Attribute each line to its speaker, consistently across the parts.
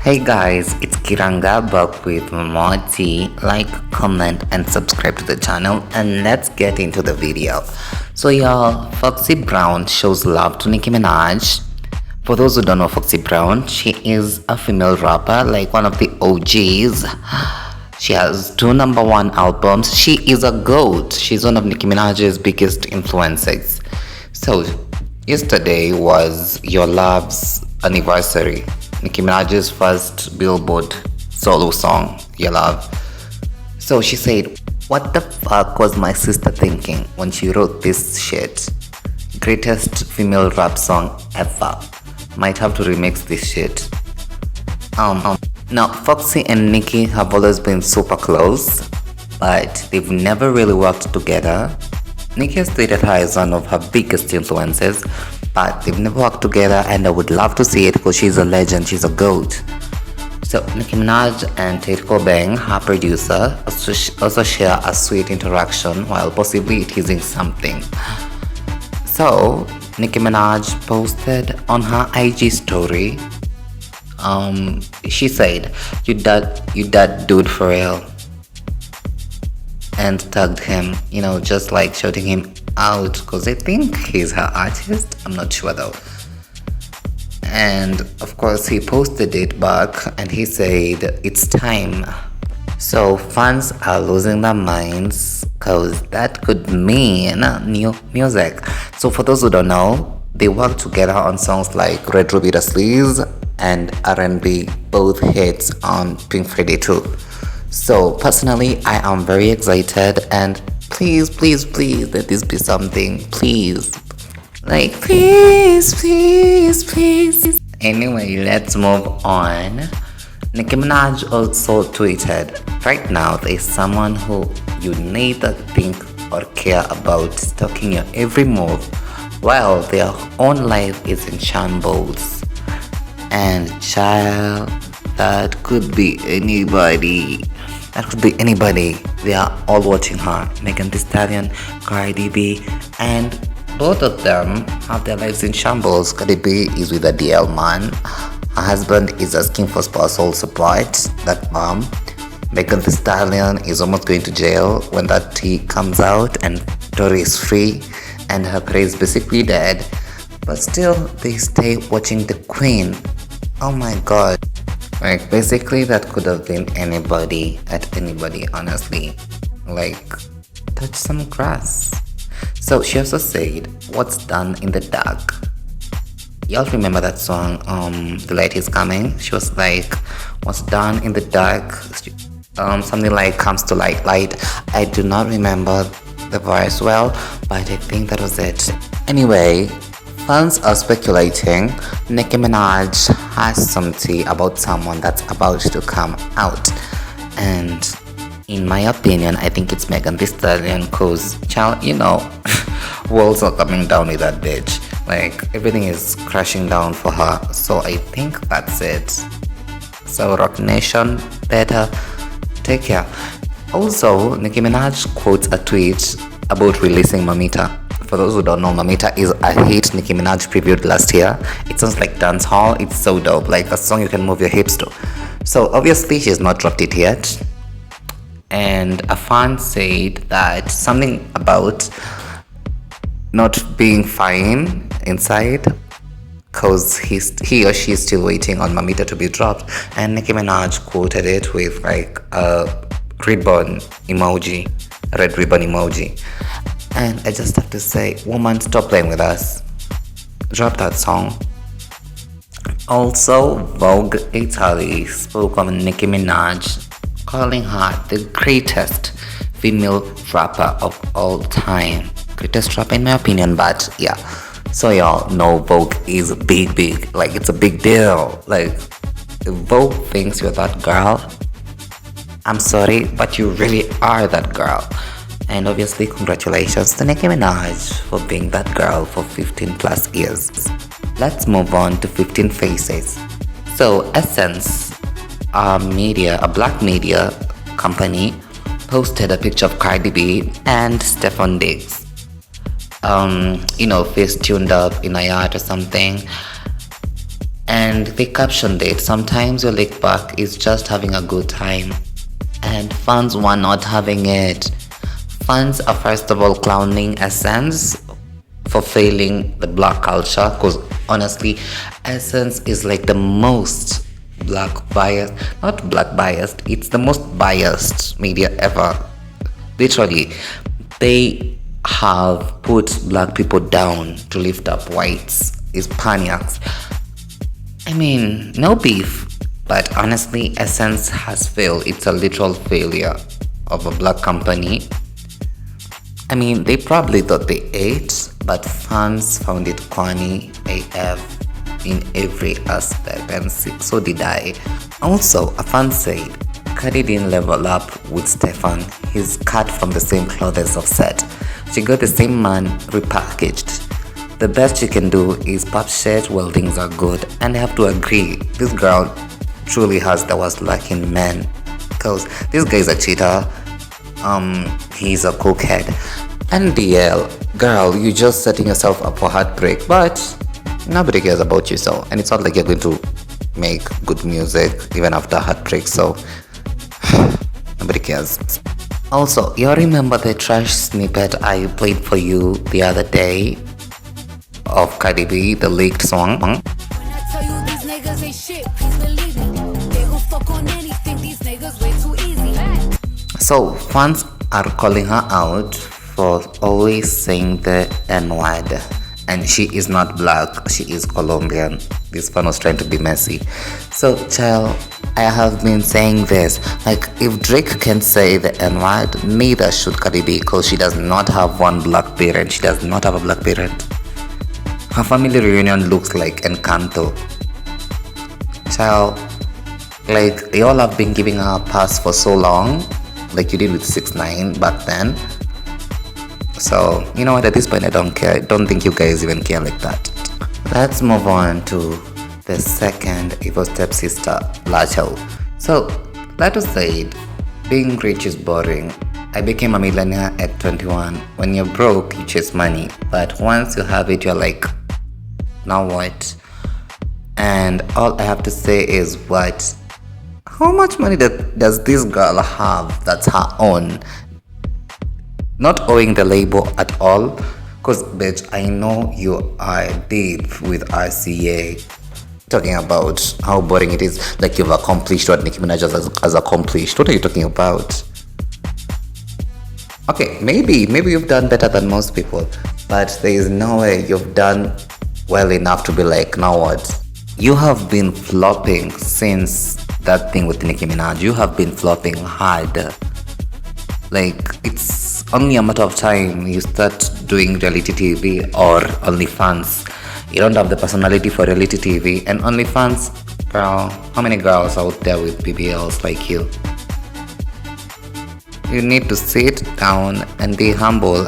Speaker 1: Hey guys, it's Kiranga back with more tea. Like, comment, and subscribe to the channel, and let's get into the video. So y'all, Foxy Brown shows love to Nicki Minaj. For those who don't know Foxy Brown, she is a female rapper, like one of the OGs. She has 2 #1 albums. She is a GOAT. She's one of Nicki Minaj's biggest influences. So yesterday was Your Love's anniversary. Nicki Minaj's first Billboard solo song, Your Love. So she said, "What the fuck was my sister thinking when she wrote this shit? Greatest female rap song ever. Might have to remix this shit." Now Foxy and Nicki have always been super close, but they've never really worked together. Nicki has stated her as one of her biggest influences, but they've never worked together, and I would love to see it because she's a legend, she's a GOAT. So Nicki Minaj and Tate Cobain, her producer, also share a sweet interaction while possibly teasing something. So Nicki Minaj posted on her IG story, she said, you that dude for real," and tagged him, just like shouting him out because I think he's her artist. I'm not sure though. And of course he posted it back and he said, "It's time." So fans are losing their minds because that could mean new music. So for those who don't know, they work together on songs like Red Ruby Da Sleaze and R&B, both hits on Pink Friday too. So personally, I am very excited, and please let this be something, please. Like, please. Anyway, let's move on. Nicki Minaj also tweeted, "Right now, there's someone who you neither think or care about stalking your every move while their own life is in shambles. And child, that could be anybody. They are all watching her. Megan Thee Stallion, Cardi B, and both of them have their lives in shambles. Cardi B is with a DL man. Her husband is asking for spousal support. That mom. Megan Thee Stallion is almost going to jail when that tea comes out, and Tori is free, and her career is basically dead. But still, they stay watching the queen. Oh my god." Like, basically that could have been anybody, honestly. Like, touch some grass. So she also said, "What's done in the dark?" Y'all remember that song, The Light Is Coming? She was like, "What's done in the dark?" Something like comes to light. I do not remember the verse well, but I think that was it. Anyway, fans are speculating Nicki Minaj has some tea about someone that's about to come out. And in my opinion, I think it's Megan Thee Stallion, cause child, walls are coming down with that bitch. Like, everything is crashing down for her. So I think that's it. So Rock Nation, better take care. Also, Nicki Minaj quotes a tweet about releasing Mamita. For those who don't know, Mamita is a hit Nicki Minaj previewed last year. It sounds like dancehall. It's so dope, like a song you can move your hips to. So obviously she's not dropped it yet. And a fan said that something about not being fine inside because he or she is still waiting on Mamita to be dropped. And Nicki Minaj quoted it with like a ribbon emoji, a red ribbon emoji. And I just have to say, woman, stop playing with us. Drop that song. Also, Vogue Italy spoke on Nicki Minaj, calling her the greatest female rapper of all time. Greatest rapper in my opinion, but yeah. So y'all know Vogue is big. Like, it's a big deal. Like, if Vogue thinks you're that girl, I'm sorry, but you really are that girl. And obviously, congratulations to Nicki Minaj for being that girl for 15 plus years. Let's move on to 15 Faces. So Ence, a black media company, posted a picture of Cardi B and Stefan Diggs. Face tuned up in a yacht or something. And they captioned it, "Sometimes your laid back is just having a good time." And fans were not having it. Fans are first of all clowning Essence for failing the black culture, because honestly, Essence is like the most black biased, not black biased, it's the most biased media ever. Literally, they have put black people down to lift up whites, Hispanics. I mean, no beef, but honestly, Essence has failed. It's a literal failure of a black company. I mean, they probably thought they ate, but fans found it corny AF in every aspect, and so did I. Also, a fan said, Cardi didn't level up with Stefan. He's cut from the same cloth as Offset. She got the same man repackaged. The best she can do is pop shit while things are good, and I have to agree, this girl truly has the worst luck in men, because this guy is a cheater. He's a cokehead. And DL, girl, you're just setting yourself up for heartbreak, but nobody cares about you, so, and it's not like you're going to make good music even after heartbreak, so nobody cares. Also, you remember the trash snippet I played for you the other day of Cardi B, the leaked song?
Speaker 2: When I tell you these niggas ain't shit, please believe it. They gon' fuck on anything, these niggas way too easy.
Speaker 1: So, fans are calling her out for always saying the N-word. And she is not black, she is Colombian. This fan was trying to be messy. So, child, I have been saying this. Like, if Drake can say the N-word, neither should Cardi B, because she does not have one black parent. She does not have a black parent. Her family reunion looks like Encanto. Child, like, y'all have been giving her a pass for so long, like you did with 6ix9ine back then. So, you know what, at this point I don't care. I don't think you guys even care like that. Let's move on to the second evil stepsister, Latto'. So, Latto' said, being rich is boring. I became a millionaire at 21. When you're broke, you chase money. But once you have it, you're like, now what? And all I have to say is, what? How much money does this girl have that's her own? Not owing the label at all, because bitch, I know you are deep with RCA, talking about how boring it is, like you've accomplished what Nicki Minaj has accomplished. What are you talking about? Okay, maybe you've done better than most people, but there is no way you've done well enough to be like, now what? You have been flopping since that thing with Nicki Minaj. You have been flopping hard. Like, it's only a matter of time you start doing reality TV or OnlyFans. You don't have the personality for reality TV, and OnlyFans, girl, how many girls out there with BBLs like you? You need to sit down and be humble.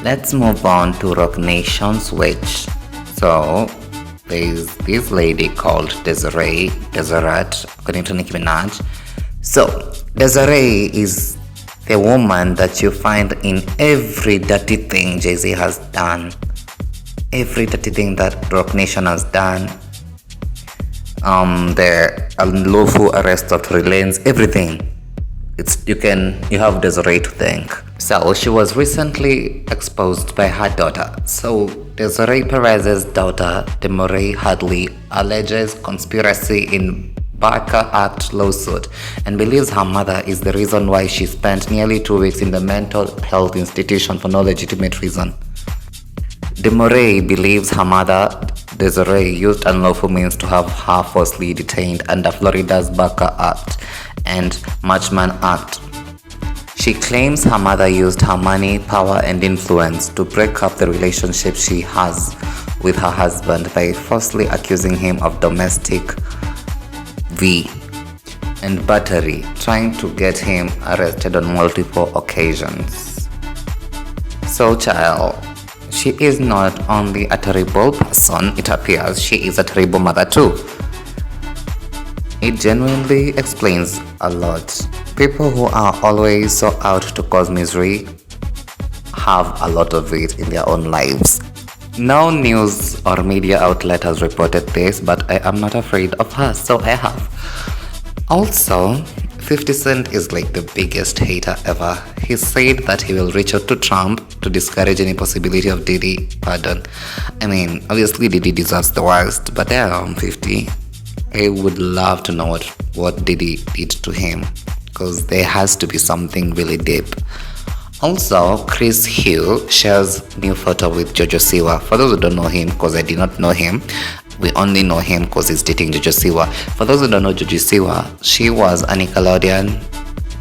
Speaker 1: Let's move on to Rock Nation's witch. So, there's this lady called Desiree, according to Nicki Minaj. So, Desiree is the woman that you find in every dirty thing Jay-Z has done. Every dirty thing that Rock Nation has done. The unlawful arrest of Tory Lanez, everything. You have Desiree to thank. So she was recently exposed by her daughter. So Desiree Perez's daughter, Demore Hadley, alleges conspiracy in Barker Act lawsuit and believes her mother is the reason why she spent nearly 2 weeks in the mental health institution for no legitimate reason. Demore believes her mother, Desiree, used unlawful means to have her falsely detained under Florida's Barker Act and Marchman Act. She claims her mother used her money, power, and influence to break up the relationship she has with her husband by falsely accusing him of domestic and battery, trying to get him arrested on multiple occasions. So, child, she is not only a terrible person, it appears she is a terrible mother too. It genuinely explains a lot. People who are always so out to cause misery have a lot of it in their own lives. No news or media outlet has reported this, but I am not afraid of her, so I have. Also, 50 Cent is like the biggest hater ever. He said that he will reach out to Trump to discourage any possibility of Diddy pardon. I mean, obviously Diddy deserves the worst, but damn, 50. I would love to know what Diddy did to him, because there has to be something really deep. Also, Chris Hill shares new photo with Jojo Siwa. For those who don't know him, because I did not know him, we only know him because he's dating Jojo Siwa. For those who don't know Jojo Siwa, she was a Nickelodeon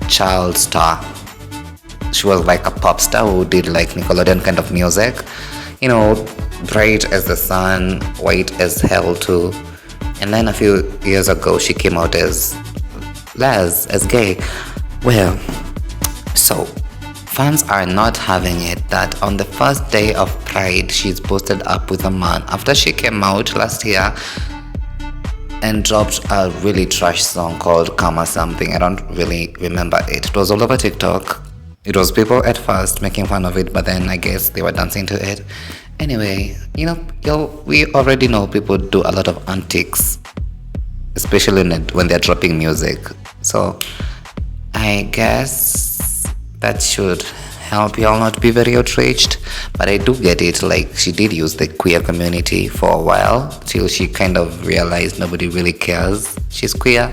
Speaker 1: child star. She was like a pop star who did like Nickelodeon kind of music. You know, bright as the sun, white as hell too. And then a few years ago, she came out as gay. Well, so fans are not having it that on the first day of Pride, she's posted up with a man after she came out last year and dropped a really trash song called Karma Something. I don't really remember it. It was all over TikTok. It was people at first making fun of it, but then I guess they were dancing to it. Anyway, we already know people do a lot of antics, especially when they're dropping music. So I guess that should help y'all not be very outraged. But I do get it, like she did use the queer community for a while till she kind of realized nobody really cares she's queer.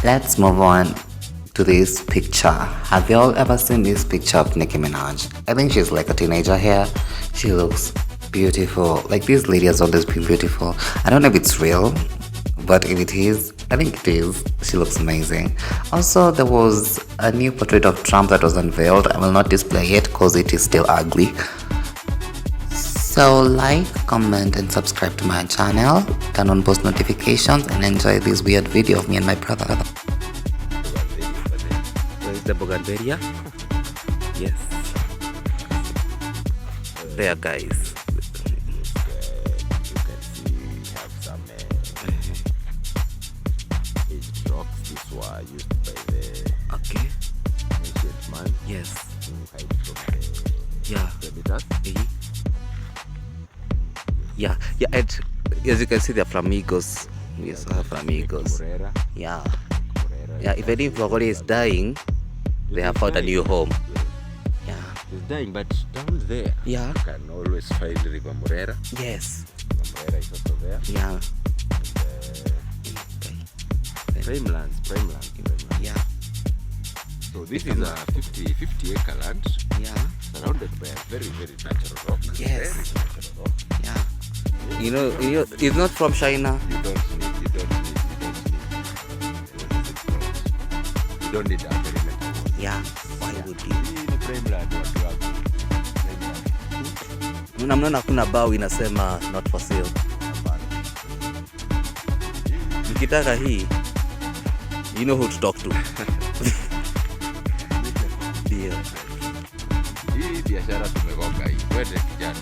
Speaker 1: Let's move on to this picture. Have y'all ever seen this picture of Nicki Minaj? I think she's like a teenager here. She looks beautiful. Like, this lady has always been beautiful. I don't know if it's real, but if it is, I think it is. She looks amazing. Also, there was a new portrait of Trump that was unveiled. I will not display it because it is still ugly. So like, comment and subscribe to my channel, turn on post notifications, and enjoy this weird video of me and my brother.
Speaker 3: Where's the Bougainvillea? Yes. There, guys. Okay. Yes. Yeah. Yeah, and as you can see, they're flamingos. Yes, flamingos. Yeah. Yeah, even if Vagoli is dying, they have found a new home. Yeah.
Speaker 4: He's dying, but down there,
Speaker 3: yeah,
Speaker 4: you can always find River Murera.
Speaker 3: Yes.
Speaker 4: Murera is also there.
Speaker 3: Yeah.
Speaker 4: Primelands.
Speaker 3: Yeah.
Speaker 4: So this is a 50 acre land.
Speaker 3: Yeah.
Speaker 4: Surrounded by a very, very natural rock.
Speaker 3: Yes.
Speaker 4: Very natural rock.
Speaker 3: Yeah. You know, it's not from China.
Speaker 4: You don't need a perimeter.
Speaker 3: Yeah. Why would you?
Speaker 4: Ni primeland watu wako.
Speaker 3: Mnaona kuna bao inasema not for sale. Mkitaka hii, you know who to talk to.
Speaker 4: Hii biashara tumegonga hii. Wewe kijana.